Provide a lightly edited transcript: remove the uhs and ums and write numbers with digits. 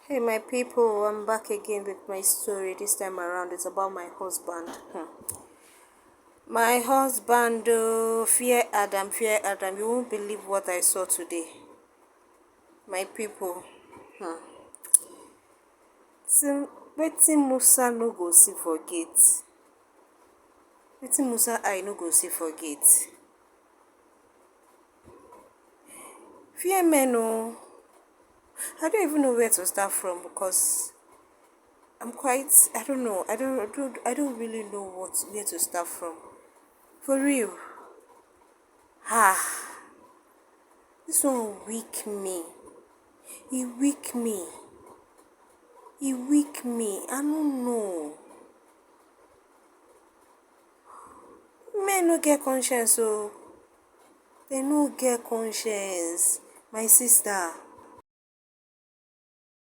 Hey, my people, I'm back again with my story. This time around, it's about my husband. My husband, fear Adam, fear Adam. You won't believe what I saw today. My people, wetin Musa no go see for gate. Wetin Musa eye no go see for gate. Fear men, oh. I don't even know where to start from because I don't know. I don't really know where to start from. For real. This one weak me. He weak me. He weak me. I don't know. Men no get conscience, so they no get conscience. My sister,